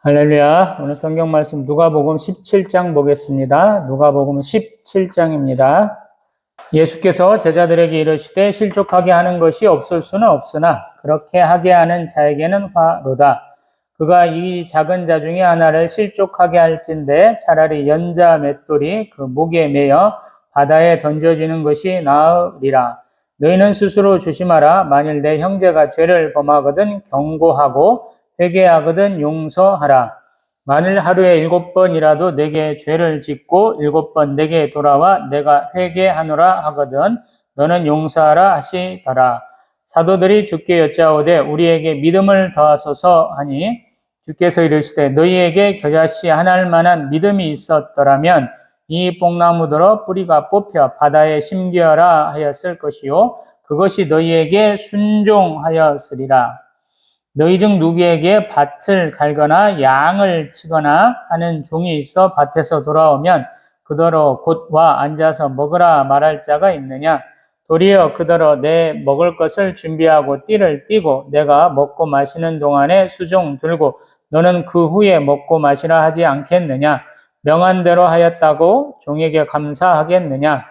할렐루야. 오늘 성경 말씀 누가복음 17장 보겠습니다. 누가복음 17장입니다. 예수께서 제자들에게 이르시되 실족하게 하는 것이 없을 수는 없으나 그렇게 하게 하는 자에게는 화로다. 그가 이 작은 자 중에 하나를 실족하게 할진대 차라리 연자 맷돌이 그 목에 매여 바다에 던져지는 것이 나으리라. 너희는 스스로 조심하라. 만일 내 형제가 죄를 범하거든 경고하고 회개하거든 용서하라. 만일 하루에 7번이라도 내게 죄를 짓고 7번 내게 돌아와 내가 회개하노라 하거든 너는 용서하라 하시더라. 사도들이 주께 여짜오되 우리에게 믿음을 더하소서 하니 주께서 이르시되 너희에게 겨자씨 하나일 만한 믿음이 있었더라면 이 뽕나무더러 뿌리가 뽑혀 바다에 심기어라 하였을 것이요 그것이 너희에게 순종하였으리라. 너희 중 누구에게 밭을 갈거나 양을 치거나 하는 종이 있어 밭에서 돌아오면 그더러 곧 와 앉아서 먹으라 말할 자가 있느냐? 도리어 그더러 내 먹을 것을 준비하고 띠를 띠고 내가 먹고 마시는 동안에 수종 들고 너는 그 후에 먹고 마시라 하지 않겠느냐? 명한 대로 하였다고 종에게 감사하겠느냐?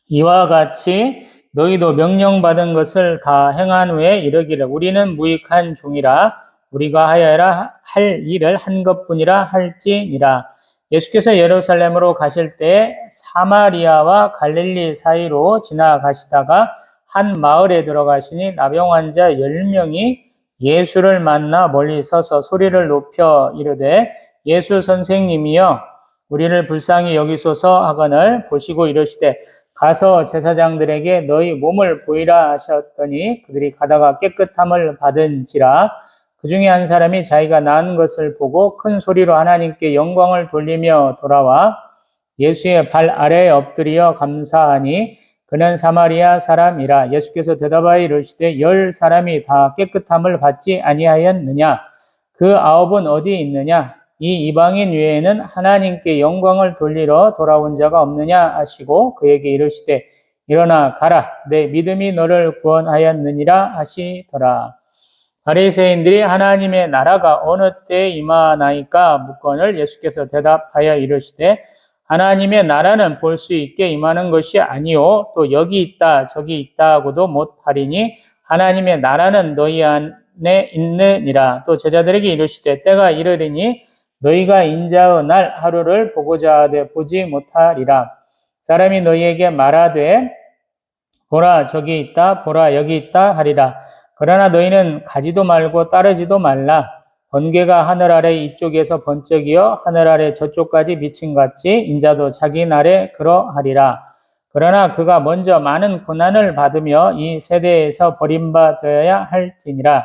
이와 같이 너희도 명령받은 것을 다 행한 후에 이르기를 우리는 무익한 종이라 우리가 하여야 할 일을 한 것뿐이라 할지니라. 예수께서 예루살렘으로 가실 때 사마리아와 갈릴리 사이로 지나가시다가 한 마을에 들어가시니 나병 환자 10명이 예수를 만나 멀리 서서 소리를 높여 이르되 예수 선생님이여 우리를 불쌍히 여기소서 하거늘 보시고 이르시되 가서 제사장들에게 너희 몸을 보이라 하셨더니 그들이 가다가 깨끗함을 받은지라. 그 중에 한 사람이 자기가 낳은 것을 보고 큰 소리로 하나님께 영광을 돌리며 돌아와 예수의 발 아래에 엎드려 감사하니 그는 사마리아 사람이라. 예수께서 대답하여 이르시되 10사람이 다 깨끗함을 받지 아니하였느냐? 그 9은 어디 있느냐? 이 이방인 외에는 하나님께 영광을 돌리러 돌아온 자가 없느냐 하시고 그에게 이르시되 일어나 가라 내 믿음이 너를 구원하였느니라 하시더라. 바리새인들이 하나님의 나라가 어느 때에 임하나이까 묻거늘 예수께서 대답하여 이르시되 하나님의 나라는 볼 수 있게 임하는 것이 아니요 또 여기 있다 저기 있다 하고도 못하리니 하나님의 나라는 너희 안에 있느니라. 또 제자들에게 이르시되 때가 이르리니 너희가 인자의 날 하루를 보고자 하되 보지 못하리라. 사람이 너희에게 말하되 보라 저기 있다 보라 여기 있다 하리라. 그러나 너희는 가지도 말고 따르지도 말라. 번개가 하늘 아래 이쪽에서 번쩍이어 하늘 아래 저쪽까지 미친같이 인자도 자기 날에 그러하리라. 그러나 그가 먼저 많은 고난을 받으며 이 세대에서 버림받아야 할지니라.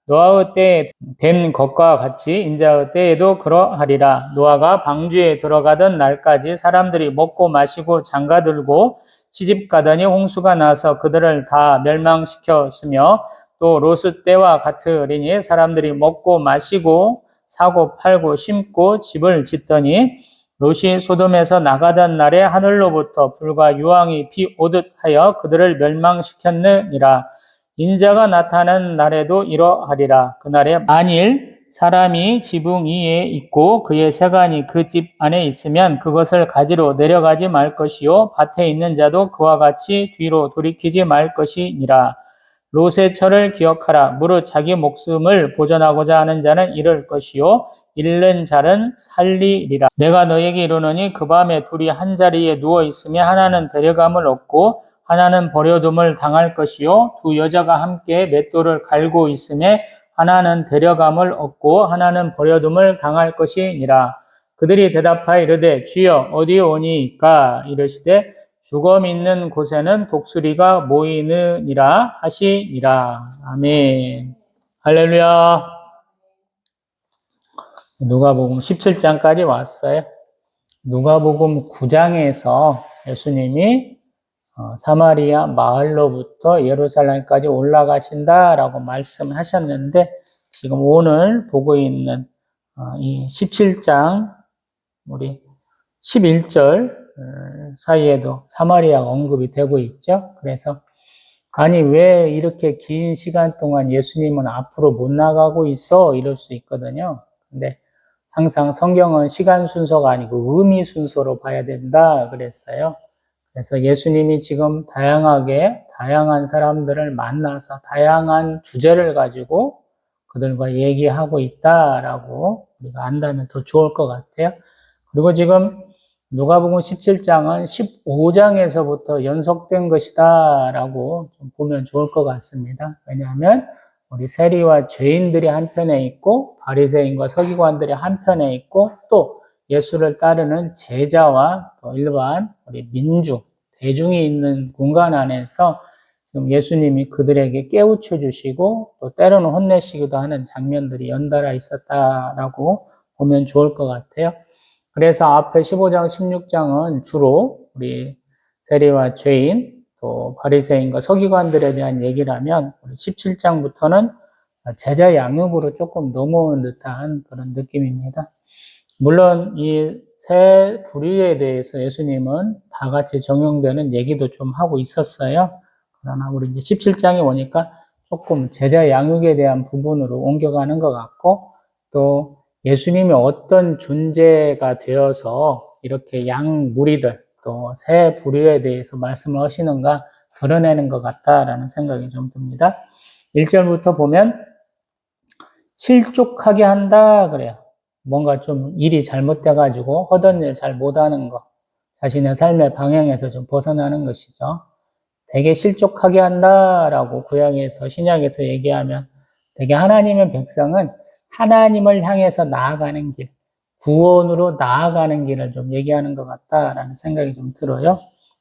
노아의 때에 된 것과 같이 인자의 때에도 그러하리라. 노아가 방주에 들어가던 날까지 사람들이 먹고 마시고 장가들고 시집가더니 홍수가 나서 그들을 다 멸망시켰으며 또 롯의 때와 같으리니 사람들이 먹고 마시고 사고 팔고 심고 집을 짓더니 롯이 소돔에서 나가던 날에 하늘로부터 불과 유황이 비 오듯 하여 그들을 멸망시켰느니라. 인자가 나타나는 날에도 이러하리라. 그날에 만일 사람이 지붕 위에 있고 그의 세간이 그 집 안에 있으면 그것을 가지러 내려가지 말 것이요 밭에 있는 자도 그와 같이 뒤로 돌이키지 말 것이니라. 롯의 철을 기억하라. 무릇 자기 목숨을 보전하고자 하는 자는 잃을 것이요 잃는 자는 살리리라. 내가 너에게 이르노니 그 밤에 둘이 한 자리에 누워 있으며 하나는 데려감을 얻고 하나는 버려둠을 당할 것이요 두 여자가 함께 맷돌을 갈고 있음에 하나는 데려감을 얻고 하나는 버려둠을 당할 것이니라. 그들이 대답하여 이르되 주여 어디 오니까 이르시되 죽음 있는 곳에는 독수리가 모이느니라 하시니라. 아멘. 할렐루야. 누가복음 17장까지 왔어요. 누가복음 9장에서 예수님이 사마리아 마을로부터 예루살렘까지 올라가신다라고 말씀하셨는데 지금 오늘 보고 있는 이 17장 우리 11절 사이에도 사마리아가 언급이 되고 있죠. 그래서 아니 왜 이렇게 긴 시간 동안 예수님은 앞으로 못 나가고 있어? 이럴 수 있거든요. 근데 항상 성경은 시간 순서가 아니고 의미 순서로 봐야 된다 그랬어요. 그래서 예수님이 지금 다양한 사람들을 만나서 다양한 주제를 가지고 그들과 얘기하고 있다라고 우리가 안다면 더 좋을 것 같아요. 그리고 지금 누가복음 17장은 15장에서부터 연속된 것이다라고 좀 보면 좋을 것 같습니다. 왜냐하면 우리 세리와 죄인들이 한편에 있고 바리새인과 서기관들이 한편에 있고 또 예수를 따르는 제자와 또 일반 우리 민중, 대중이 있는 공간 안에서 지금 예수님이 그들에게 깨우쳐 주시고 또 때로는 혼내시기도 하는 장면들이 연달아 있었다라고 보면 좋을 것 같아요. 그래서 앞에 15장, 16장은 주로 우리 세리와 죄인, 또 바리새인과 서기관들에 대한 얘기를 하면 17장부터는 제자 양육으로 조금 넘어오는 듯한 그런 느낌입니다. 물론 이 세 부류에 대해서 예수님은 다 같이 적용되는 얘기도 좀 하고 있었어요. 그러나 우리 이제 17장에 오니까 조금 제자 양육에 대한 부분으로 옮겨가는 것 같고 또 예수님이 어떤 존재가 되어서 이렇게 양 무리들 또 세 부류에 대해서 말씀을 하시는가 드러내는 것 같다라는 생각이 좀 듭니다. 1절부터 보면 실족하게 한다 그래요. 뭔가 좀 일이 잘못돼가지고 하던 일 잘 못하는 거, 자신의 삶의 방향에서 좀 벗어나는 것이죠. 되게 실족하게 한다라고 구약에서 신약에서 얘기하면 되게 하나님의 백성은 하나님을 향해서 나아가는 길, 구원으로 나아가는 길을 좀 얘기하는 것 같다라는 생각이 좀 들어요.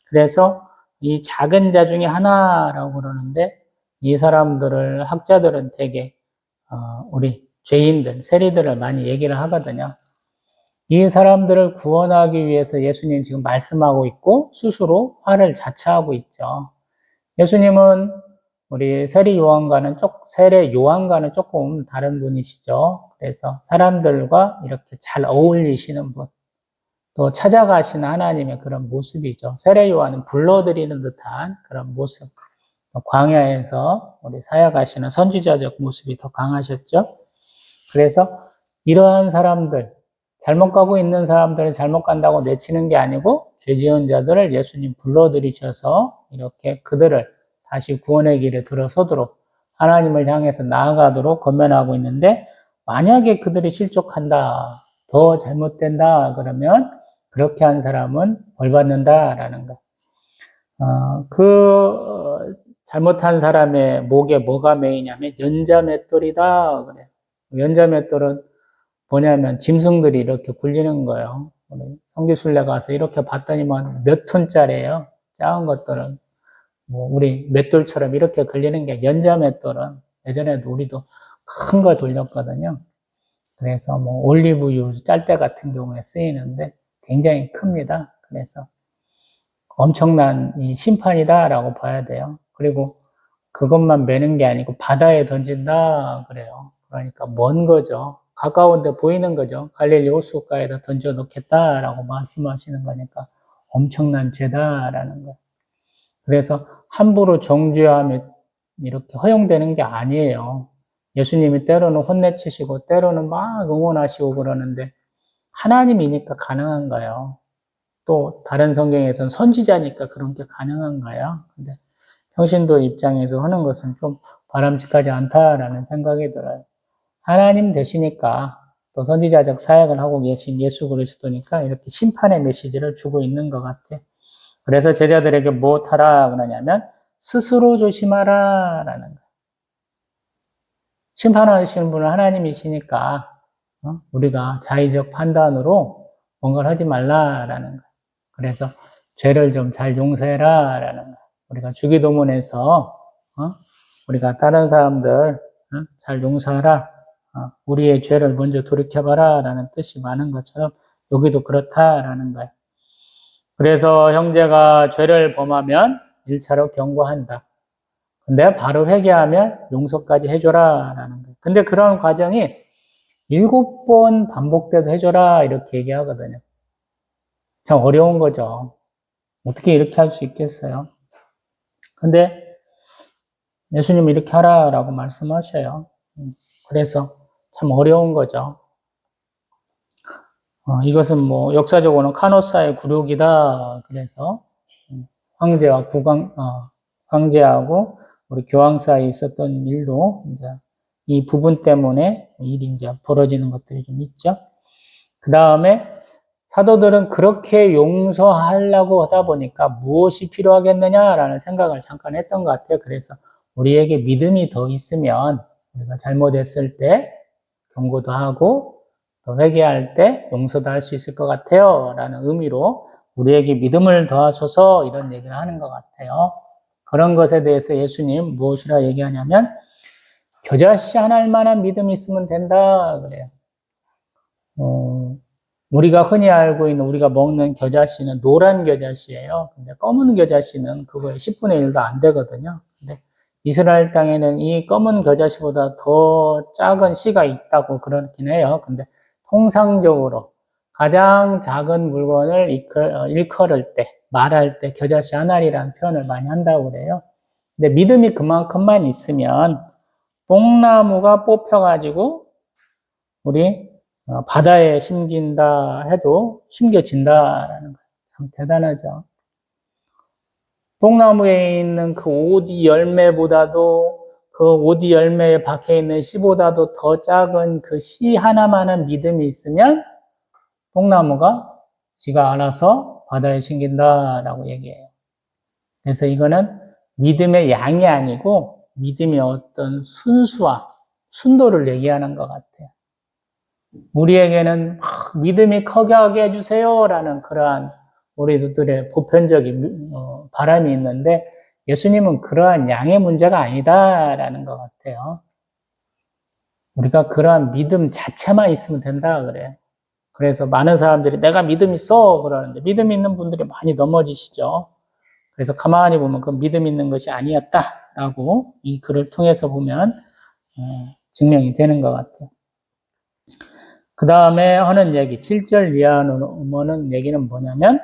그래서 이 작은 자 중에 하나라고 그러는데 이 사람들을 학자들은 되게 우리 죄인들, 세리들을 많이 얘기를 하거든요. 이 사람들을 구원하기 위해서 예수님 지금 말씀하고 있고 스스로 화를 자처하고 있죠. 예수님은 우리 세례 요한과는 조금 다른 분이시죠. 그래서 사람들과 이렇게 잘 어울리시는 분, 또 찾아가시는 하나님의 그런 모습이죠. 세례 요한은 불러들이는 듯한 그런 모습. 광야에서 우리 사역하시는 선지자적 모습이 더 강하셨죠. 그래서 이러한 사람들, 잘못 가고 있는 사람들은 잘못 간다고 내치는 게 아니고 죄 지은 자들을 예수님 불러들이셔서 이렇게 그들을 다시 구원의 길에 들어서도록 하나님을 향해서 나아가도록 권면하고 있는데 만약에 그들이 실족한다, 더 잘못된다 그러면 그렇게 한 사람은 벌 받는다라는 거. 잘못한 사람의 목에 뭐가 매이냐면 연자맷돌이다 그래요. 연자맷돌은 뭐냐면 짐승들이 이렇게 굴리는 거예요. 성지순례 가서 이렇게 봤더니만 몇 톤짜리예요. 작은 것들은 뭐 우리 맷돌처럼 이렇게 걸리는 게 연자맷돌은 예전에도 우리도 큰 거 돌렸거든요. 그래서 뭐 올리브유 짤때 같은 경우에 쓰이는데 굉장히 큽니다. 그래서 엄청난 이 심판이다라고 봐야 돼요. 그리고 그것만 매는 게 아니고 바다에 던진다 그래요. 그러니까 먼 거죠. 가까운데 보이는 거죠. 갈릴리 호숫가에다 던져 놓겠다라고 말씀하시는 거니까 엄청난 죄다라는 거예요. 그래서 함부로 정죄함이 이렇게 허용되는 게 아니에요. 예수님이 때로는 혼내치시고 때로는 막 응원하시고 그러는데 하나님이니까 가능한가요? 또 다른 성경에서는 선지자니까 그런 게 가능한가요? 근데 평신도 입장에서 하는 것은 좀 바람직하지 않다라는 생각이 들어요. 하나님 되시니까 또 선지자적 사역을 하고 계신 예수 그리스도니까 이렇게 심판의 메시지를 주고 있는 것 같아요. 그래서 제자들에게 무엇하라 그러냐면 스스로 조심하라 라는 거예요. 심판하시는 분은 하나님이시니까 우리가 자의적 판단으로 뭔가를 하지 말라라는 거예요. 그래서 죄를 좀 잘 용서해라 라는 거예요. 우리가 주기도문에서 우리가 다른 사람들 잘 용서하라, 우리의 죄를 먼저 돌이켜봐라 라는 뜻이 많은 것처럼 여기도 그렇다라는 거예요. 그래서 형제가 죄를 범하면 1차로 경고한다. 근데 바로 회개하면 용서까지 해줘라 라는 거예요. 근데 그런 과정이 7번 반복돼도 해줘라 이렇게 얘기하거든요. 참 어려운 거죠. 어떻게 이렇게 할 수 있겠어요? 근데 예수님 이렇게 하라라고 말씀하셔요. 그래서 참 어려운 거죠. 이것은 뭐 역사적으로는 카노사의 굴욕이다. 그래서 황제와 황제하고 우리 교황 사이에 있었던 일도 이제 이 부분 때문에 일이 이제 벌어지는 것들이 좀 있죠. 그 다음에 사도들은 그렇게 용서하려고 하다 보니까 무엇이 필요하겠느냐라는 생각을 잠깐 했던 것 같아요. 그래서 우리에게 믿음이 더 있으면 우리가 잘못했을 때 경고도 하고 또 회개할 때 용서도 할 수 있을 것 같아요. 라는 의미로 우리에게 믿음을 더하소서 이런 얘기를 하는 것 같아요. 그런 것에 대해서 예수님 무엇이라 얘기하냐면 겨자씨 하나 할 만한 믿음이 있으면 된다 그래요. 우리가 흔히 알고 있는 우리가 먹는 겨자씨는 노란 겨자씨예요. 근데 검은 겨자씨는 그거의 10분의 1도 안 되거든요. 근데 이스라엘 땅에는 이 검은 겨자씨보다 더 작은 씨가 있다고 그러긴 해요. 근데 통상적으로 가장 작은 물건을 일컬을 때, 말할 때 겨자씨 한 알이라는 표현을 많이 한다고 그래요. 근데 믿음이 그만큼만 있으면 뽕나무가 뽑혀가지고 우리 바다에 심긴다 해도 심겨진다라는 거예요. 참 대단하죠. 뽕나무에 있는 그 오디 열매보다도 그 오디 열매에 박혀 있는 씨보다도 더 작은 그 씨 하나만한 믿음이 있으면 뽕나무가 지가 알아서 바다에 심긴다라고 얘기해요. 그래서 이거는 믿음의 양이 아니고 믿음의 어떤 순도를 얘기하는 것 같아요. 우리에게는 믿음이 크게 하게 해주세요라는 그러한 우리들의 보편적인 바람이 있는데 예수님은 그러한 양의 문제가 아니다라는 것 같아요. 우리가 그러한 믿음 자체만 있으면 된다 그래요. 그래서 많은 사람들이 내가 믿음 있어 그러는데 믿음 있는 분들이 많이 넘어지시죠. 그래서 가만히 보면 그 믿음 있는 것이 아니었다라고 이 글을 통해서 보면 증명이 되는 것 같아요. 그 다음에 하는 얘기, 7절 이하 넘어오는 얘기는 뭐냐면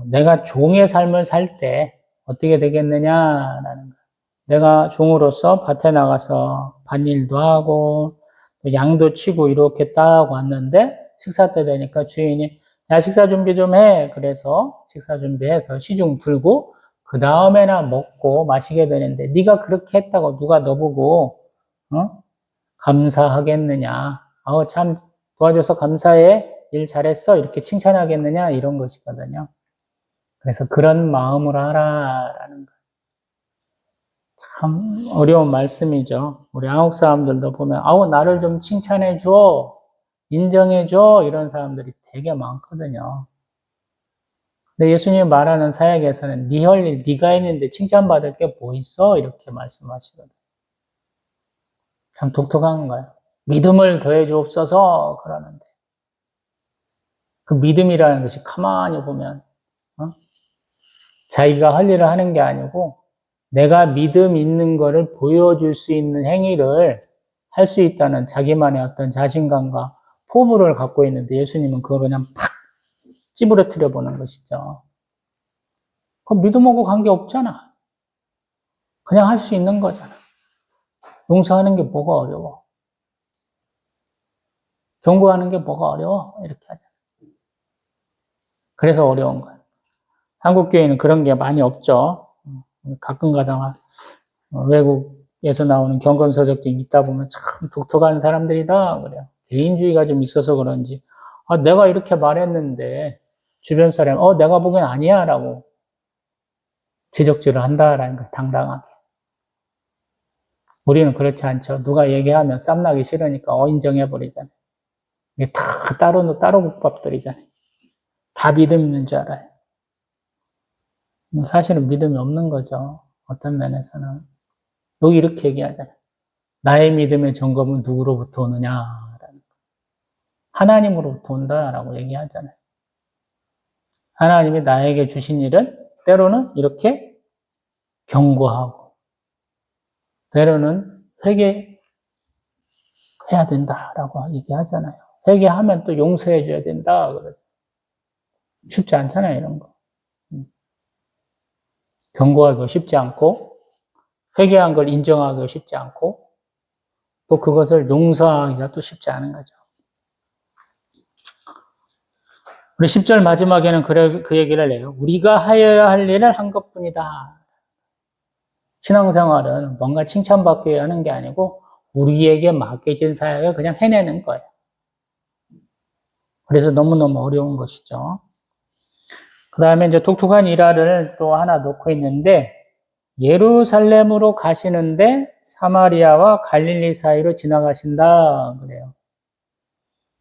내가 종의 삶을 살 때 어떻게 되겠느냐라는 거예요. 내가 종으로서 밭에 나가서 밭일도 하고 양도 치고 이렇게 딱 왔는데 식사 때 되니까 주인이 야 식사 준비 좀 해. 그래서 식사 준비해서 시중 들고 그 다음에나 먹고 마시게 되는데 네가 그렇게 했다고 누가 너보고 감사하겠느냐. 참 도와줘서 감사해. 일 잘했어. 이렇게 칭찬하겠느냐. 이런 것이거든요. 그래서 그런 마음으로 하라라는 거예요. 참 어려운 말씀이죠. 우리 한국 사람들도 보면 나를 좀 칭찬해 줘. 인정해 줘. 이런 사람들이 되게 많거든요. 근데 예수님이 말하는 사역에서는 네 할 일 네가 했는데 칭찬받을 게 뭐 있어? 이렇게 말씀하시거든요. 참 독특한 거예요. 믿음을 더해 주옵소서 그러는데 그 믿음이라는 것이 가만히 보면 자기가 할 일을 하는 게 아니고 내가 믿음 있는 거를 보여줄 수 있는 행위를 할 수 있다는 자기만의 어떤 자신감과 포부를 갖고 있는데 예수님은 그걸 그냥 팍 찌부러뜨려 보는 것이죠. 그 믿음하고 관계없잖아. 그냥 할 수 있는 거잖아. 용서하는 게 뭐가 어려워? 경고하는 게 뭐가 어려워? 이렇게 하잖아. 그래서 어려운 거야. 한국 교회는 그런 게 많이 없죠. 가끔 가다가 외국에서 나오는 경건서적들이 있다 보면 참 독특한 사람들이다 그래요. 개인주의가 좀 있어서 그런지 내가 이렇게 말했는데 주변 사람이 내가 보기엔 아니야 라고 지적질을 한다라는 거 당당하게. 우리는 그렇지 않죠. 누가 얘기하면 쌈나기 싫으니까 인정해버리잖아요. 이게 다 따로 국밥들이잖아요. 다 믿음 있는 줄 알아요. 사실은 믿음이 없는 거죠. 어떤 면에서는. 여기 이렇게 얘기하잖아요. 나의 믿음의 점검은 누구로부터 오느냐라는 하나님으로부터 온다라고 얘기하잖아요. 하나님이 나에게 주신 일은 때로는 이렇게 경고하고 때로는 회개해야 된다라고 얘기하잖아요. 회개하면 또 용서해 줘야 된다. 쉽지 않잖아요, 이런 거. 경고하기가 쉽지 않고 회개한 걸 인정하기가 쉽지 않고 또 그것을 용서하기가 또 쉽지 않은 거죠. 우리 10절 마지막에는 그 얘기를 해요. 우리가 하여야 할 일을 한 것뿐이다. 신앙생활은 뭔가 칭찬받기 위해 하는 게 아니고 우리에게 맡겨진 사역을 그냥 해내는 거예요. 그래서 너무너무 어려운 것이죠. 그 다음에 이제 독특한 일화를 또 하나 놓고 있는데, 예루살렘으로 가시는데 사마리아와 갈릴리 사이로 지나가신다 그래요.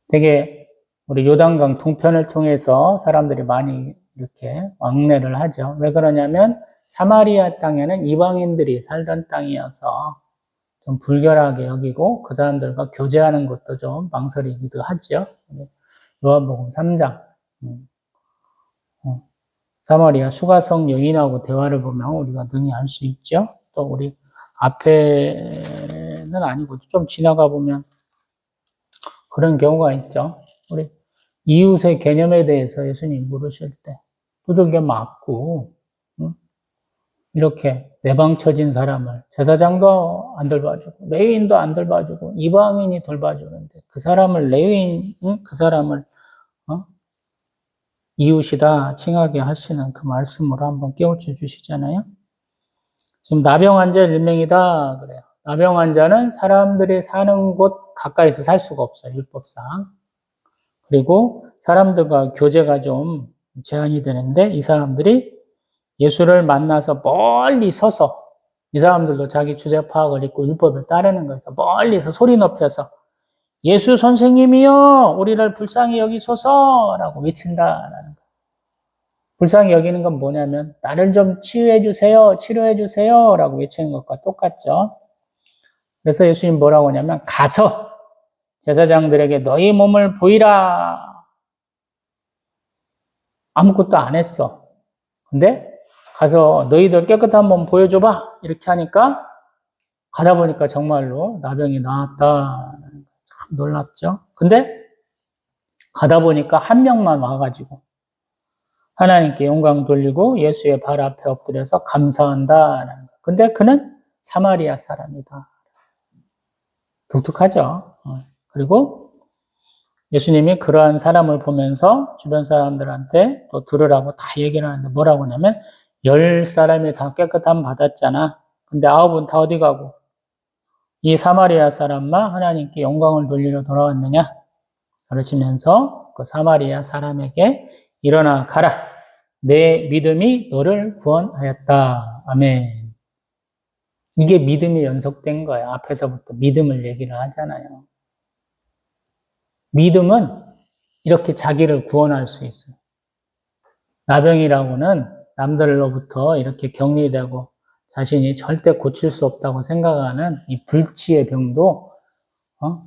되게 우리 요단강 동편을 통해서 사람들이 많이 이렇게 왕래를 하죠. 왜 그러냐면 사마리아 땅에는 이방인들이 살던 땅이어서 좀 불결하게 여기고 그 사람들과 교제하는 것도 좀 망설이기도 하죠. 요한복음 3장. 사마리아 수가성 여인하고 대화를 보면 우리가 능히 알 수 있죠. 또 우리 앞에는 아니고 좀 지나가 보면 그런 경우가 있죠. 우리 이웃의 개념에 대해서 예수님 물으실 때 두들겨 맞고 이렇게 내방쳐진 사람을 제사장도 안 돌봐주고 레위인도 안 돌봐주고 이방인이 돌봐주는데 그 사람을 그 사람을 이웃이다 칭하게 하시는 그 말씀으로 한번 깨우쳐 주시잖아요. 지금 나병 환자 일명이다 그래요. 나병 환자는 사람들이 사는 곳 가까이서 살 수가 없어요. 율법상. 그리고 사람들과 교제가 좀 제한이 되는데 이 사람들이 예수를 만나서 멀리 서서 이 사람들도 자기 주제 파악을 잊고 율법을 따르는 거에서 멀리서 소리 높여서 예수 선생님이여 우리를 불쌍히 여기소서라고 외친다라는 거예요. 불쌍히 여기는 건 뭐냐면 나를 좀 치유해 주세요, 치료해 주세요라고 외치는 것과 똑같죠. 그래서 예수님 뭐라고 하냐면 가서 제사장들에게 너희 몸을 보이라. 아무것도 안 했어. 근데 가서 너희들 깨끗한 몸 보여줘봐. 이렇게 하니까 가다 보니까 정말로 나병이 나았다. 참 놀랍죠. 근데 가다 보니까 한 명만 와가지고 하나님께 영광 돌리고 예수의 발 앞에 엎드려서 감사한다. 근데 그는 사마리아 사람이다. 독특하죠. 그리고 예수님이 그러한 사람을 보면서 주변 사람들한테 또 들으라고 다 얘기를 하는데 뭐라고 하냐면 10사람이 다 깨끗함 받았잖아. 근데 9은 다 어디 가고 이 사마리아 사람만 하나님께 영광을 돌리러 돌아왔느냐? 가르치면서 그 사마리아 사람에게 일어나 가라. 내 믿음이 너를 구원하였다. 아멘. 이게 믿음이 연속된 거예요. 앞에서부터 믿음을 얘기를 하잖아요. 믿음은 이렇게 자기를 구원할 수 있어요. 나병이라고는 남들로부터 이렇게 격리되고 자신이 절대 고칠 수 없다고 생각하는 이 불치의 병도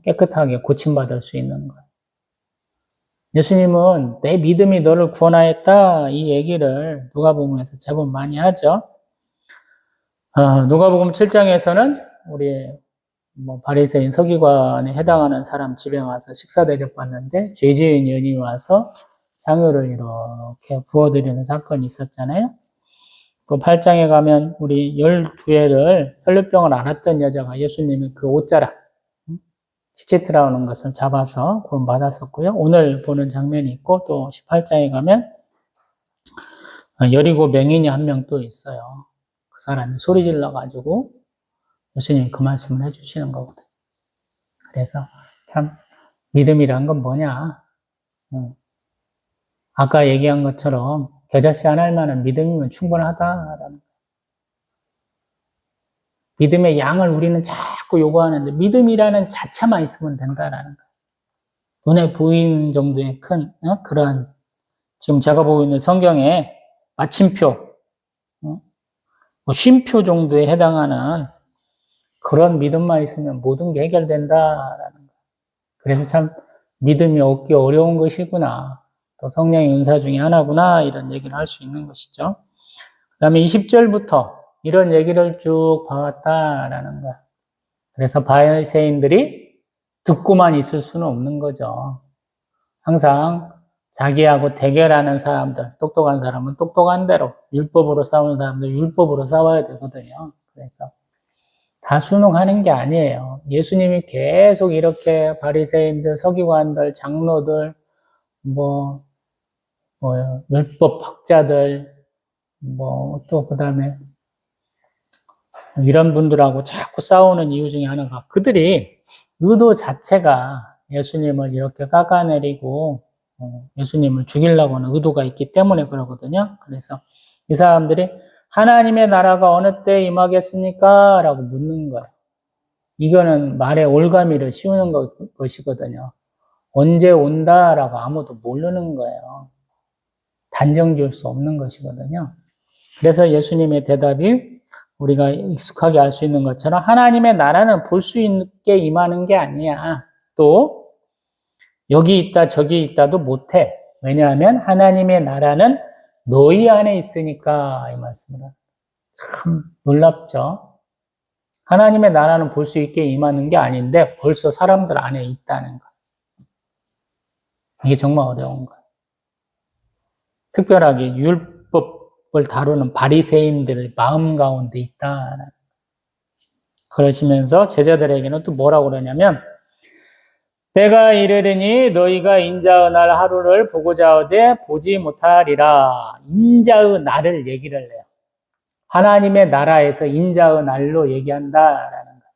깨끗하게 고침받을 수 있는 거예요. 예수님은 내 믿음이 너를 구원하였다 이 얘기를 누가복음에서 제법 많이 하죠. 누가복음 7장에서는 우리 바리새인 서기관에 해당하는 사람 집에 와서 식사 대접받는데 죄 지은 여인이 와서 향유를 이렇게 부어드리는 사건이 있었잖아요. 또 8장에 가면 우리 12회를 혈류병을 앓았던 여자가 예수님이 그 옷자락 치치트라는 것을 잡아서 구원받았었고요. 오늘 보는 장면이 있고 또 18장에 가면 여리고 맹인이 한 명 또 있어요. 그 사람이 소리 질러가지고 예수님이 그 말씀을 해주시는 거거든요. 그래서 참 믿음이란 건 뭐냐? 아까 얘기한 것처럼 겨자씨 안 할 만한 믿음이면 충분하다라는 거예요. 믿음의 양을 우리는 자꾸 요구하는데 믿음이라는 자체만 있으면 된다라는 거예요. 눈에 보이는 정도의 큰 그러한 지금 제가 보고 있는 성경에 마침표, 쉼표 정도에 해당하는 그런 믿음만 있으면 모든 게 해결된다라는 거예요. 그래서 참 믿음이 얻기 어려운 것이구나. 또 성령의 은사 중에 하나구나. 이런 얘기를 할 수 있는 것이죠. 그 다음에 20절부터 이런 얘기를 쭉 봐왔다라는 거예요. 그래서 바리새인들이 듣고만 있을 수는 없는 거죠. 항상 자기하고 대결하는 사람들, 똑똑한 사람은 똑똑한 대로, 율법으로 싸우는 사람들 율법으로 싸워야 되거든요. 그래서 다 순응하는 게 아니에요. 예수님이 계속 이렇게 바리새인들, 서기관들, 장로들, 율법 학자들, 또 그 다음에 이런 분들하고 자꾸 싸우는 이유 중에 하나가 그들이 의도 자체가 예수님을 이렇게 깎아내리고 예수님을 죽이려고 하는 의도가 있기 때문에 그러거든요. 그래서 이 사람들이 하나님의 나라가 어느 때 임하겠습니까? 라고 묻는 거예요. 이거는 말의 올가미를 씌우는 것이거든요. 언제 온다라고 아무도 모르는 거예요. 단정 지을 수 없는 것이거든요. 그래서 예수님의 대답이 우리가 익숙하게 알 수 있는 것처럼 하나님의 나라는 볼 수 있게 임하는 게 아니야. 또 여기 있다 저기 있다도 못해. 왜냐하면 하나님의 나라는 너희 안에 있으니까 이 말씀을 참 놀랍죠. 하나님의 나라는 볼 수 있게 임하는 게 아닌데 벌써 사람들 안에 있다는 거. 이게 정말 어려운 거예요. 특별하게 율법을 다루는 바리새인들 마음 가운데 있다는 그러시면서 제자들에게는 또 뭐라고 그러냐면 때가 이르리니 너희가 인자의 날 하루를 보고자 하되 보지 못하리라. 인자의 날을 얘기를 해요. 하나님의 나라에서 인자의 날로 얘기한다라는 거예요.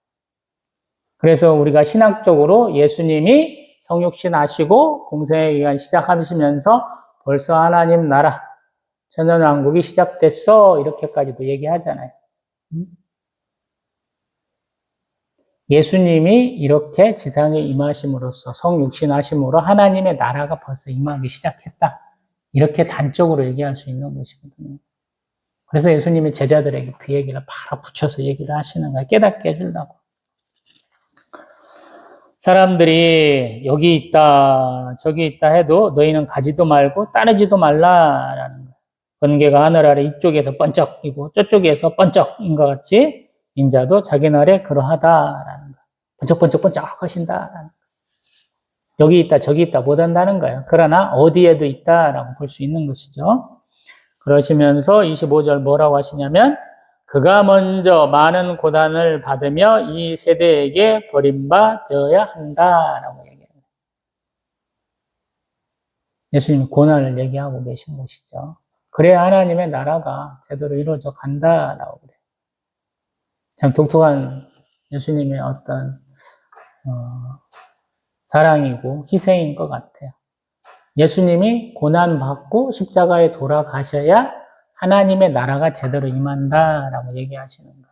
그래서 우리가 신학적으로 예수님이 성육신 하시고 공생의 기간 시작하시면서 벌써 하나님 나라, 천년왕국이 시작됐어 이렇게까지도 얘기하잖아요. 예수님이 이렇게 지상에 임하심으로써 성육신하심으로 하나님의 나라가 벌써 임하기 시작했다. 이렇게 단적으로 얘기할 수 있는 것이거든요. 그래서 예수님이 제자들에게 그 얘기를 바로 붙여서 얘기를 하시는 거예요. 깨닫게 해주려고. 사람들이 여기 있다 저기 있다 해도 너희는 가지도 말고 따르지도 말라라는 거예요. 번개가 하늘 아래 이쪽에서 번쩍이고 저쪽에서 번쩍인 것 같이 인자도 자기 날에 그러하다라는 거예요. 번쩍번쩍 하신다라는 거예요. 여기 있다 저기 있다 못한다는 거예요. 그러나 어디에도 있다라고 볼 수 있는 것이죠. 그러시면서 25절 뭐라고 하시냐면 그가 먼저 많은 고난을 받으며 이 세대에게 버림받아야 한다라고 얘기해요. 예수님이 고난을 얘기하고 계신 것이죠. 그래야 하나님의 나라가 제대로 이루어져 간다라고 그래요. 참 독특한 예수님의 어떤 사랑이고 희생인 것 같아요. 예수님이 고난받고 십자가에 돌아가셔야 하나님의 나라가 제대로 임한다라고 얘기하시는 거예요.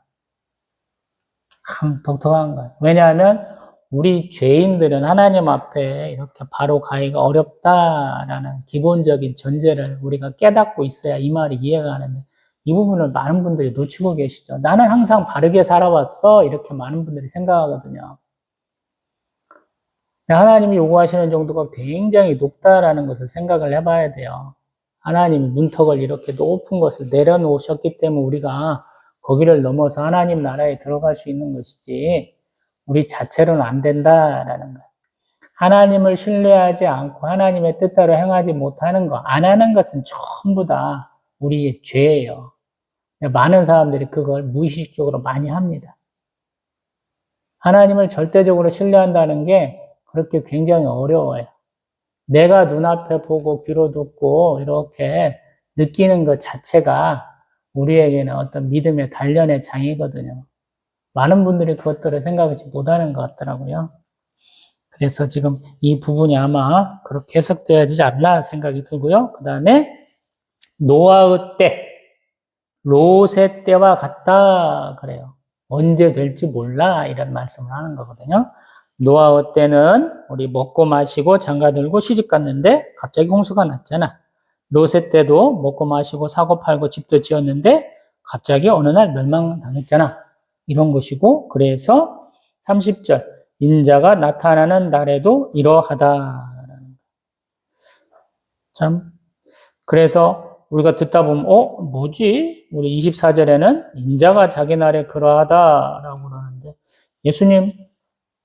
참 독특한 거예요. 왜냐하면 우리 죄인들은 하나님 앞에 이렇게 바로 가기가 어렵다라는 기본적인 전제를 우리가 깨닫고 있어야 이 말이 이해가 가는데 이 부분을 많은 분들이 놓치고 계시죠. 나는 항상 바르게 살아왔어 이렇게 많은 분들이 생각하거든요. 하나님이 요구하시는 정도가 굉장히 높다라는 것을 생각을 해봐야 돼요. 하나님이 문턱을 이렇게 높은 것을 내려놓으셨기 때문에 우리가 거기를 넘어서 하나님 나라에 들어갈 수 있는 것이지 우리 자체로는 안 된다라는 거예요. 하나님을 신뢰하지 않고 하나님의 뜻대로 행하지 못하는 거, 안 하는 것은 전부 다 우리의 죄예요. 많은 사람들이 그걸 무의식적으로 많이 합니다. 하나님을 절대적으로 신뢰한다는 게 그렇게 굉장히 어려워요. 내가 눈앞에 보고 귀로 듣고 이렇게 느끼는 것 자체가 우리에게는 어떤 믿음의 단련의 장이거든요. 많은 분들이 그것들을 생각하지 못하는 것 같더라고요. 그래서 지금 이 부분이 아마 그렇게 해석되어야 되지 않나 생각이 들고요. 그 다음에 노아의 때, 롯의 때와 같다 그래요. 언제 될지 몰라 이런 말씀을 하는 거거든요. 노아의 때는 우리 먹고 마시고 장가들고 시집 갔는데 갑자기 홍수가 났잖아. 롯의 때도 먹고 마시고 사고 팔고 집도 지었는데 갑자기 어느 날 멸망당했잖아. 이런 것이고 그래서 30절 인자가 나타나는 날에도 이러하다. 참 그래서 우리가 듣다 보면 뭐지? 우리 24절에는 인자가 자기 날에 그러하다라고 그러는데 예수님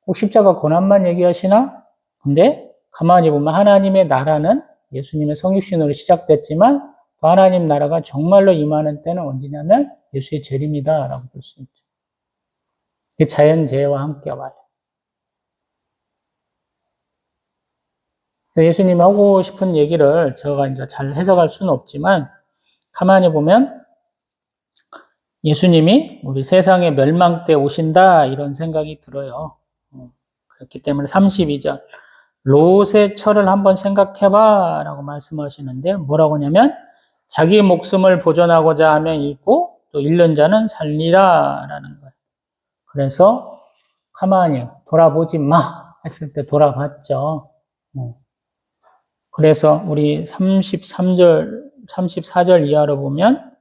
꼭 십자가 고난만 얘기하시나? 근데 가만히 보면 하나님의 나라는 예수님의 성육신으로 시작됐지만 또 하나님 나라가 정말로 임하는 때는 언제냐면 예수의 재림이다라고 볼 수 있죠. 자연재해와 함께 와요. 예수님이 하고 싶은 얘기를 제가 이제 잘 해석할 수는 없지만, 가만히 보면 예수님이 우리 세상의 멸망 때 오신다, 이런 생각이 들어요. 그렇기 때문에 32절. 롯의 철을 한번 생각해봐 라고 말씀하시는데, 뭐라고 하냐면, 자기 목숨을 보존하고자 하면 잃고, 또 잃는 자는 살리라 라는 거예요. 그래서 가만히 돌아보지 마 했을 때 돌아봤죠. 그래서 우리 33절, 34절 이하로 보면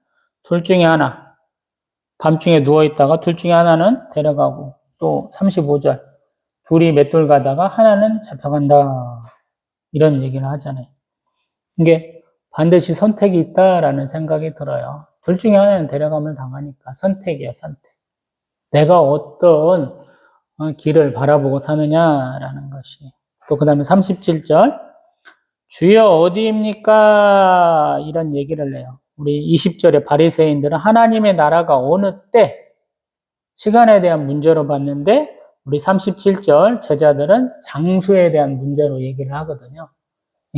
둘 중에 하나, 밤중에 누워있다가 둘 중에 하나는 데려가고, 또 35절, 둘이 맷돌 가다가 하나는 잡혀간다. 이런 얘기를 하잖아요. 이게 반드시 선택이 있다라는 생각이 들어요. 둘 중에 하나는 데려가면 당하니까 선택이에요, 선택. 내가 어떤 길을 바라보고 사느냐라는 것이. 또 그 다음에 37절, 주여 어디입니까? 이런 얘기를 해요. 우리 20절에 바리새인들은 하나님의 나라가 어느 때, 시간에 대한 문제로 봤는데, 우리 37절 제자들은 장소에 대한 문제로 얘기를 하거든요.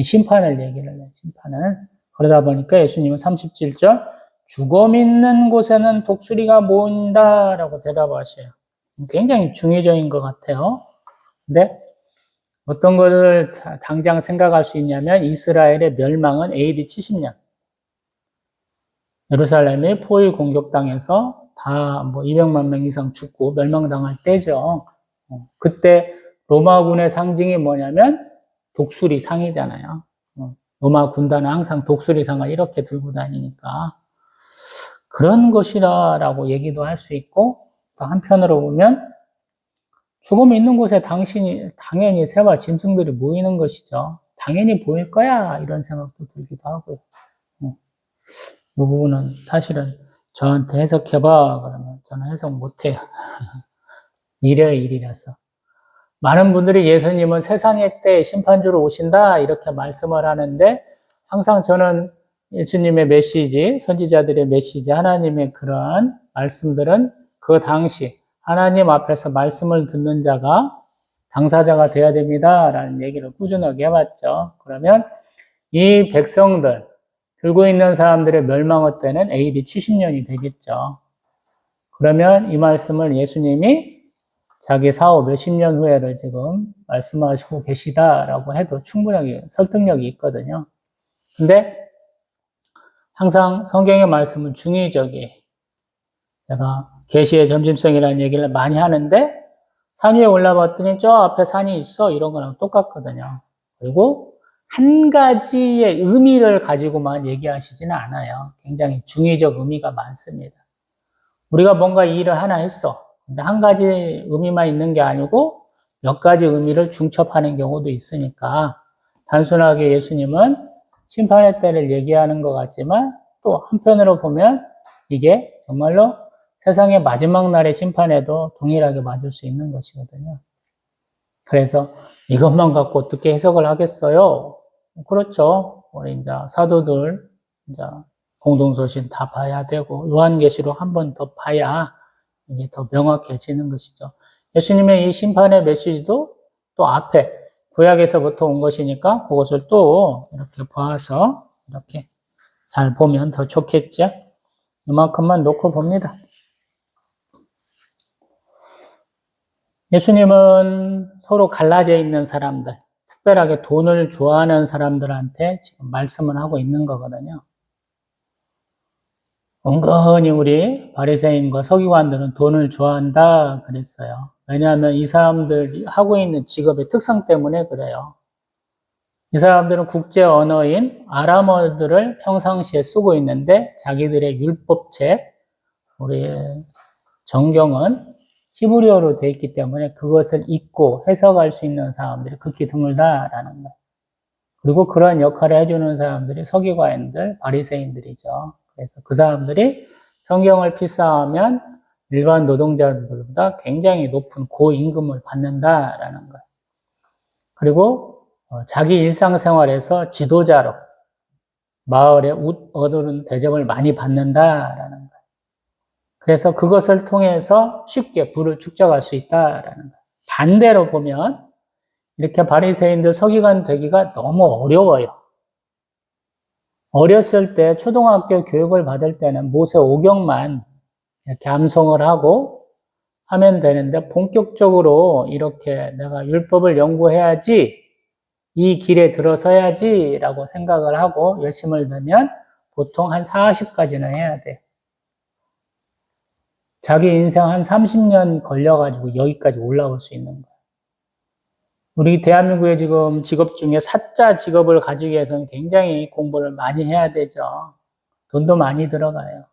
심판을 얘기를 해요, 심판을. 그러다 보니까 예수님은 37절, 죽음 있는 곳에는 독수리가 모인다라고 대답하셔요. 굉장히 중의적인 것 같아요. 근데 어떤 것을 당장 생각할 수 있냐면, 이스라엘의 멸망은 AD 70년. 예루살렘이 포위 공격당해서 다 200만 명 이상 죽고 멸망당할 때죠. 그때 로마군의 상징이 뭐냐면 독수리 상이잖아요. 로마 군단은 항상 독수리 상을 이렇게 들고 다니니까 그런 것이라고 얘기도 할 수 있고, 또 한편으로 보면 죽음이 있는 곳에 당연히 새와 짐승들이 모이는 것이죠. 당연히 보일 거야, 이런 생각도 들기도 하고요. 이 부분은 사실은 저한테 해석해봐 그러면 저는 해석 못해요. 미래의 일이라서. 많은 분들이 예수님은 세상의 때 심판주로 오신다 이렇게 말씀을 하는데, 항상 저는 예수님의 메시지, 선지자들의 메시지, 하나님의 그러한 말씀들은 그 당시 하나님 앞에서 말씀을 듣는 자가 당사자가 되어야 됩니다라는 얘기를 꾸준하게 해왔죠. 그러면 이 백성들, 들고 있는 사람들의 멸망의 때는 AD 70년이 되겠죠. 그러면 이 말씀을 예수님이 자기 사후 몇십 년 후에를 지금 말씀하시고 계시다라고 해도 충분하게 설득력이 있거든요. 근데 항상 성경의 말씀은 중의적이에요. 제가 계시의 점심성이라는 얘기를 많이 하는데, 산 위에 올라봤더니 저 앞에 산이 있어, 이런 거랑 똑같거든요. 그리고 한 가지의 의미를 가지고만 얘기하시지는 않아요. 굉장히 중의적 의미가 많습니다. 우리가 뭔가 이 일을 하나 했어. 근데 한 가지 의미만 있는 게 아니고 몇 가지 의미를 중첩하는 경우도 있으니까, 단순하게 예수님은 심판의 때를 얘기하는 것 같지만, 또 한편으로 보면 이게 정말로 세상의 마지막 날의 심판에도 동일하게 맞을 수 있는 것이거든요. 그래서 이것만 갖고 어떻게 해석을 하겠어요? 그렇죠. 우리 이제 사도들 이제 공동서신 다 봐야 되고, 요한계시록 한 번 더 봐야 이게 더 명확해지는 것이죠. 예수님의 이 심판의 메시지도 또 앞에 구약에서부터 온 것이니까 그것을 또 이렇게 봐서 이렇게 잘 보면 더 좋겠죠. 이만큼만 놓고 봅니다. 예수님은 서로 갈라져 있는 사람들, 특별하게 돈을 좋아하는 사람들한테 지금 말씀을 하고 있는 거거든요. 은근히 우리 바리새인과 서기관들은 돈을 좋아한다 그랬어요. 왜냐하면 이 사람들이 하고 있는 직업의 특성 때문에 그래요. 이 사람들은 국제 언어인 아람어들을 평상시에 쓰고 있는데, 자기들의 율법책, 우리 정경은 히브리어로 되어 있기 때문에 그것을 읽고 해석할 수 있는 사람들이 극히 드물다라는 거예요. 그리고 그런 역할을 해주는 사람들이 서기관들, 바리새인들이죠. 그래서 그 사람들이 성경을 필사하면 일반 노동자들보다 굉장히 높은 고임금을 받는다라는 거예요. 그리고 자기 일상생활에서 지도자로 마을에 어두운 대접을 많이 받는다라는 거예요. 그래서 그것을 통해서 쉽게 부를 축적할 수 있다라는 거예요. 반대로 보면 이렇게 바리새인들 서기관 되기가 너무 어려워요. 어렸을 때 초등학교 교육을 받을 때는 모세 오경만 이렇게 암송을 하고 하면 되는데 본격적으로 이렇게 내가 율법을 연구해야지 이 길에 들어서야지라고 생각을 하고 열심을 들면 보통 한 40까지는 해야 돼. 자기 인생 한 30년 걸려가지고 여기까지 올라올 수 있는 거야. 우리 대한민국의 지금 직업 중에 사자 직업을 가지기 위해서는 굉장히 공부를 많이 해야 되죠. 돈도 많이 들어가요.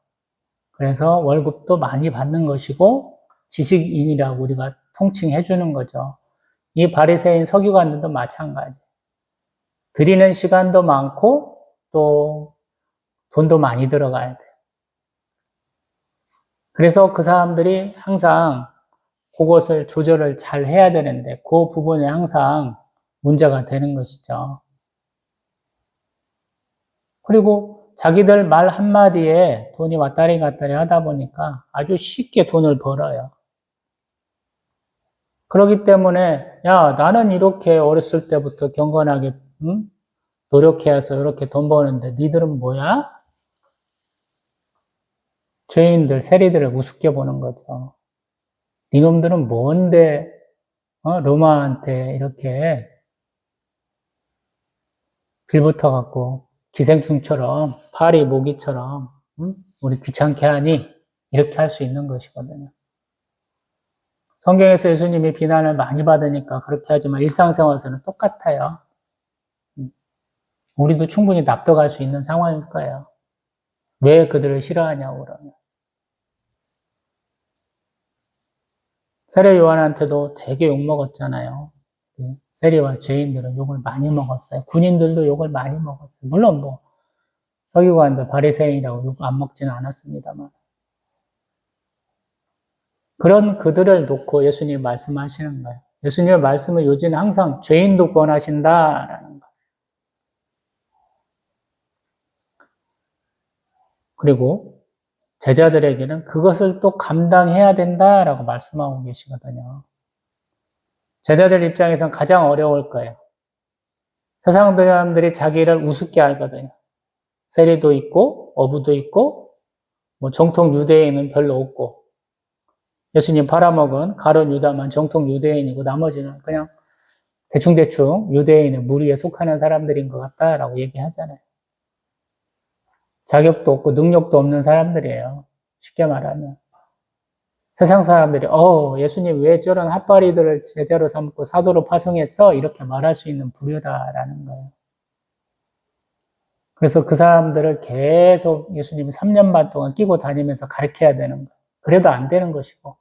그래서 월급도 많이 받는 것이고 지식인이라고 우리가 통칭해 주는 거죠. 이 바리새인 서기관들도 마찬가지. 드리는 시간도 많고 또 돈도 많이 들어가야 돼. 그래서 그 사람들이 항상 그것을 조절을 잘 해야 되는데 그 부분이 항상 문제가 되는 것이죠. 그리고 자기들 말 한마디에 돈이 왔다리 갔다리 하다 보니까 아주 쉽게 돈을 벌어요. 그렇기 때문에 야 나는 이렇게 어렸을 때부터 경건하게 노력해서 이렇게 돈 버는데 니들은 뭐야? 죄인들, 세리들을 우습게 보는 거죠. 니놈들은 뭔데 로마한테 이렇게 빌붙어갖고 기생충처럼 파리 모기처럼 우리 귀찮게 하니 이렇게 할 수 있는 것이거든요. 성경에서 예수님이 비난을 많이 받으니까 그렇게 하지만 일상생활에서는 똑같아요. 우리도 충분히 납득할 수 있는 상황일 거예요. 왜 그들을 싫어하냐고 그러면. 세례 요한한테도 되게 욕먹었잖아요. 세리와 죄인들은 욕을 많이 먹었어요. 군인들도 욕을 많이 먹었어요. 물론 뭐 서기관들 바리새인이라고 욕 안 먹지는 않았습니다만 그런 그들을 놓고 예수님이 말씀하시는 거예요. 예수님의 말씀의 요지는 항상 죄인도 구원하신다라는 거예요. 그리고 제자들에게는 그것을 또 감당해야 된다라고 말씀하고 계시거든요. 제자들 입장에선 가장 어려울 거예요. 세상 사람들이 자기를 우습게 알거든요. 세리도 있고 어부도 있고 뭐 정통 유대인은 별로 없고 예수님 팔아먹은 가룟 유다만 정통 유대인이고 나머지는 그냥 대충대충 유대인의 무리에 속하는 사람들인 것 같다라고 얘기하잖아요. 자격도 없고 능력도 없는 사람들이에요. 쉽게 말하면. 세상 사람들이 예수님 왜 저런 핫바리들을 제자로 삼고 사도로 파송했어? 이렇게 말할 수 있는 부류다라는 거예요. 그래서 그 사람들을 계속 예수님이 3년 반 동안 끼고 다니면서 가르쳐야 되는 거예요. 그래도 안 되는 것이고.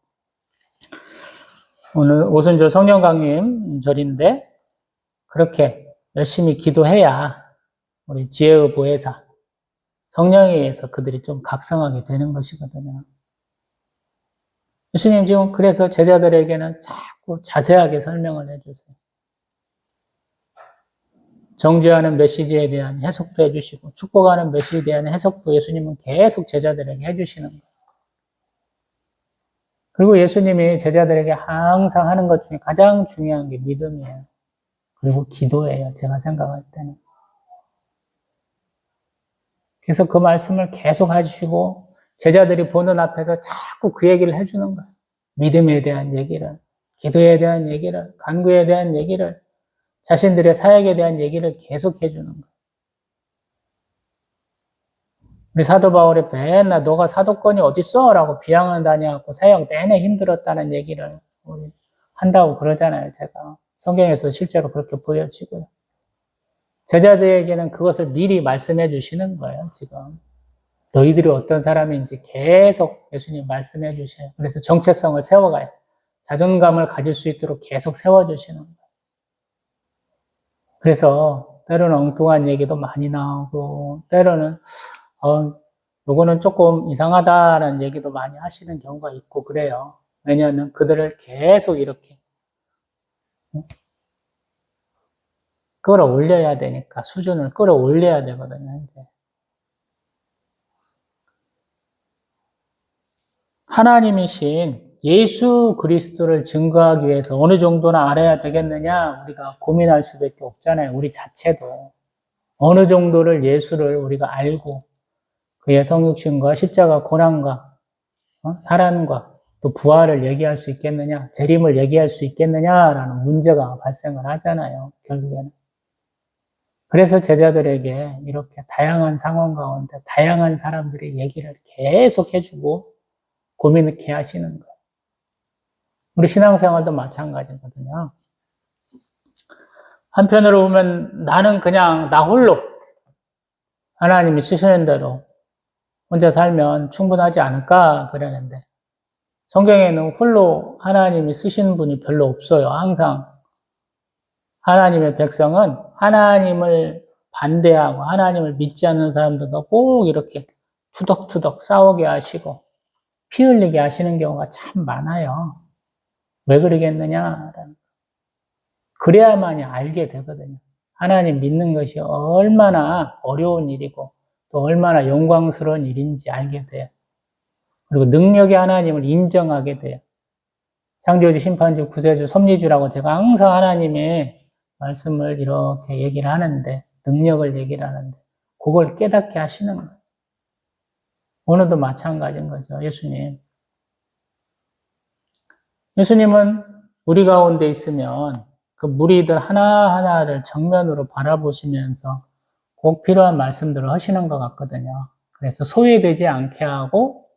오늘 오순절 성령 강림 절인데 그렇게 열심히 기도해야 우리 지혜의 보혜사 성령에 의해서 그들이 좀 각성하게 되는 것이거든요. 예수님 지금 그래서 제자들에게는 자꾸 자세하게 설명을 해주세요. 정죄하는 메시지에 대한 해석도 해주시고 축복하는 메시지에 대한 해석도 예수님은 계속 제자들에게 해주시는 거예요. 그리고 예수님이 제자들에게 항상 하는 것 중에 가장 중요한 게 믿음이에요. 그리고 기도예요. 제가 생각할 때는. 그래서 그 말씀을 계속 해주시고 제자들이 보는 앞에서 자꾸 그 얘기를 해주는 거예요. 믿음에 대한 얘기를, 기도에 대한 얘기를, 간구에 대한 얘기를, 자신들의 사역에 대한 얘기를 계속 해주는 거예요. 우리 사도 바울이 맨날 너가 사도권이 어딨어? 라고 비양을 다녀갖고 사역 내내 힘들었다는 얘기를 우리 한다고 그러잖아요, 제가. 성경에서 실제로 그렇게 보여지고요. 제자들에게는 그것을 미리 말씀해 주시는 거예요, 지금. 너희들이 어떤 사람인지 계속 예수님 말씀해 주셔요. 그래서 정체성을 세워가요. 자존감을 가질 수 있도록 계속 세워주시는 거예요. 그래서 때로는 엉뚱한 얘기도 많이 나오고 때로는 요거는 조금 이상하다라는 얘기도 많이 하시는 경우가 있고 그래요. 왜냐하면 그들을 계속 이렇게 끌어올려야 되니까 수준을 끌어올려야 되거든요. 이제. 하나님이신 예수 그리스도를 증거하기 위해서 어느 정도나 알아야 되겠느냐 우리가 고민할 수밖에 없잖아요. 우리 자체도 어느 정도를 예수를 우리가 알고 그의 성육신과 십자가 고난과 사랑과 또 부활을 얘기할 수 있겠느냐, 재림을 얘기할 수 있겠느냐라는 문제가 발생을 하잖아요. 결국에는. 그래서 제자들에게 이렇게 다양한 상황 가운데 다양한 사람들이 얘기를 계속 해주고 고민을 이렇게 하시는 거예요. 우리 신앙생활도 마찬가지거든요. 한편으로 보면 나는 그냥 나 홀로 하나님이 쓰시는 대로 혼자 살면 충분하지 않을까 그러는데 성경에는 홀로 하나님이 쓰시는 분이 별로 없어요. 항상 하나님의 백성은 하나님을 반대하고 하나님을 믿지 않는 사람들과 꼭 이렇게 투덕투덕 싸우게 하시고 피 흘리게 하시는 경우가 참 많아요. 왜 그러겠느냐? 그래야만이 알게 되거든요. 하나님 믿는 것이 얼마나 어려운 일이고 또 얼마나 영광스러운 일인지 알게 돼요. 그리고 능력의 하나님을 인정하게 돼요. 창조주, 심판주, 구세주, 섭리주라고 제가 항상 하나님의 말씀을 이렇게 얘기를 하는데 능력을 얘기를 하는데 그걸 깨닫게 하시는 거예요. 오늘도 마찬가지인 거죠. 예수님은 우리 가운데 있으면 그 무리들 하나하나를 정면으로 바라보시면서 꼭 필요한 말씀들을 하시는 것 같거든요. 그래서 소외되지 않게 하고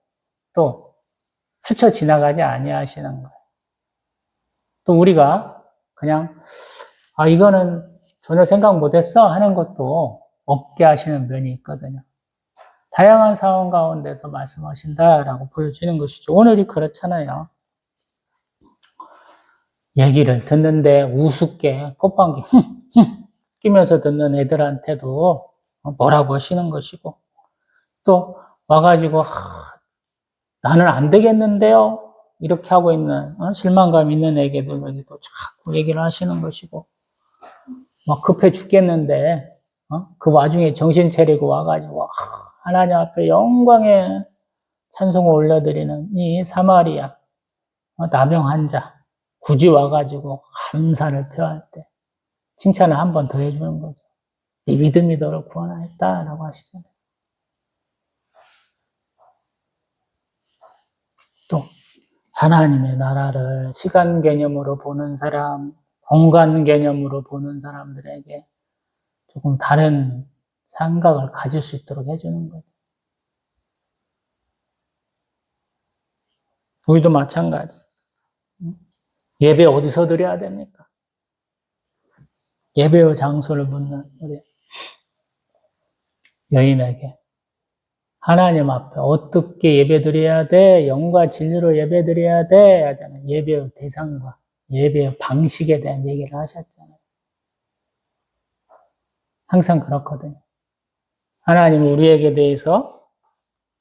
또 스쳐 지나가지 아니하시는 거예요. 또 우리가 그냥 이거는 전혀 생각 못했어 하는 것도 없게 하시는 면이 있거든요. 다양한 상황 가운데서 말씀하신다라고 보여주는 것이죠. 오늘이 그렇잖아요. 얘기를 듣는데 우습게 꽃방귀 끼면서 듣는 애들한테도 뭐라고 하시는 것이고 또 와가지고 나는 안 되겠는데요? 이렇게 하고 있는 실망감 있는 애기들에게도 자꾸 얘기를 하시는 것이고 막 급해 죽겠는데 그 와중에 정신 차리고 와가지고 하나님 앞에 영광의 찬송을 올려드리는 이 사마리아 나병 환자 굳이 와가지고 감사를 표할 때 칭찬을 한 번 더 해주는 거죠. 네 믿음이 너를 구원하였다라고 하시잖아요. 또 하나님의 나라를 시간 개념으로 보는 사람, 공간 개념으로 보는 사람들에게 조금 다른 생각을 가질 수 있도록 해주는 거죠. 우리도 마찬가지. 예배 어디서 드려야 됩니까? 예배의 장소를 묻는 우리 여인에게 하나님 앞에 어떻게 예배 드려야 돼? 영과 진리로 예배 드려야 돼? 하잖아요. 예배의 대상과 예배의 방식에 대한 얘기를 하셨잖아요. 항상 그렇거든요. 하나님은 우리에게 대해서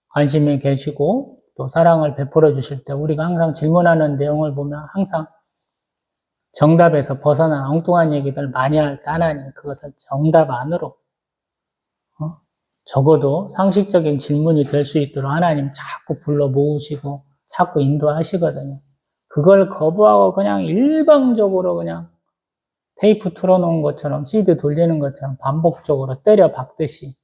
관심이 계시고 또 사랑을 베풀어 주실 때 우리가 항상 질문하는 내용을 보면 항상 정답에서 벗어난 엉뚱한 얘기들 많이 할 때 하나님은 그것을 정답 안으로 적어도 상식적인 질문이 될 수 있도록 하나님 자꾸 불러 모으시고 자꾸 인도하시거든요. 그걸 거부하고 그냥 일방적으로 그냥 테이프 틀어놓은 것처럼 CD 돌리는 것처럼 반복적으로 때려 박듯이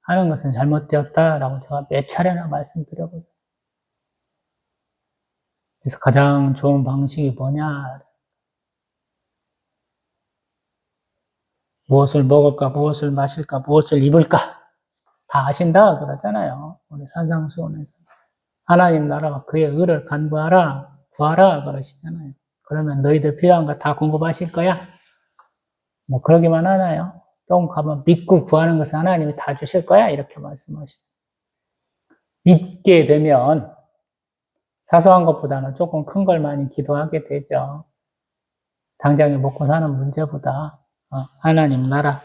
하는 것은 잘못되었다라고 제가 몇 차례나 말씀드려보죠. 그래서 가장 좋은 방식이 뭐냐? 무엇을 먹을까, 무엇을 마실까, 무엇을 입을까 다 아신다 그러잖아요. 우리 산상수훈에서 하나님 나라와 그의 의를 간구하라, 구하라 그러시잖아요. 그러면 너희들 필요한 거 다 공급하실 거야? 뭐 그러기만 하나요? 또 가면 믿고 구하는 것을 하나님이 다 주실 거야? 이렇게 말씀하시죠. 믿게 되면 사소한 것보다는 조금 큰 걸 많이 기도하게 되죠. 당장에 먹고 사는 문제보다 하나님 나라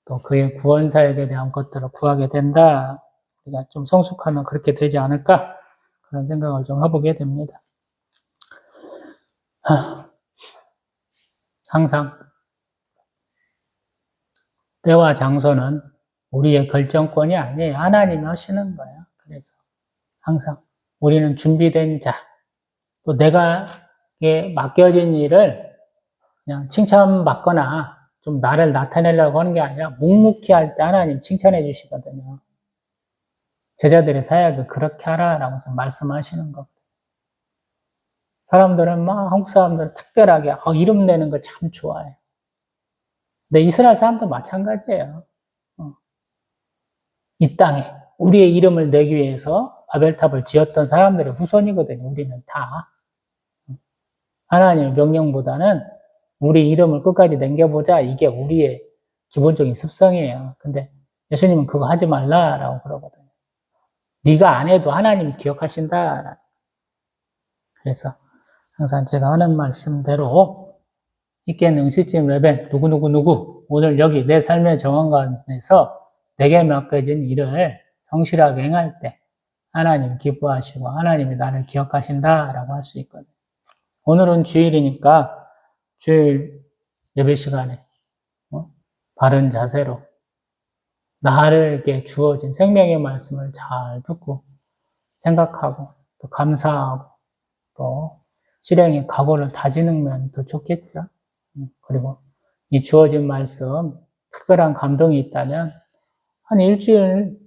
또 그의 구원 사역에 대한 것들을 구하게 된다. 우리가 좀 성숙하면 그렇게 되지 않을까? 그런 생각을 좀 해보게 됩니다. 항상 때와 장소는 우리의 결정권이 아니에요. 하나님이 하시는 거예요. 그래서 항상 우리는 준비된 자, 또 내가 맡겨진 일을 그냥 칭찬받거나 좀 나를 나타내려고 하는 게 아니라 묵묵히 할 때 하나님 칭찬해 주시거든요. 제자들의 사역을 그렇게 하라라고 말씀하시는 거. 사람들은 한국 사람들은 특별하게 이름 내는 걸 참 좋아해요. 근데 이스라엘 사람도 마찬가지예요. 이 땅에 우리의 이름을 내기 위해서 바벨탑을 지었던 사람들의 후손이거든요. 우리는 다. 하나님의 명령보다는 우리 이름을 끝까지 남겨보자. 이게 우리의 기본적인 습성이에요. 근데 예수님은 그거 하지 말라라고 그러거든요. 네가 안 해도 하나님이 기억하신다. 그래서 항상 제가 하는 말씀대로 있겠는 응시집 레벨 누구 오늘 여기 내 삶의 정황관에서 내게 맡겨진 일을 성실하게 행할 때 하나님 기뻐하시고 하나님이 나를 기억하신다라고 할 수 있거든요. 오늘은 주일이니까 주일 예배 시간에 바른 자세로 나에게 주어진 생명의 말씀을 잘 듣고 생각하고 또 감사하고 또 실행의 각오를 다지는 더 좋겠죠. 그리고 이 주어진 말씀 특별한 감동이 있다면 한 일주일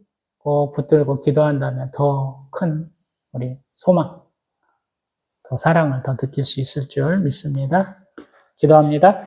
붙들고 기도한다면 더 큰 우리 소망, 더 사랑을 더 느낄 수 있을 줄 믿습니다. 기도합니다.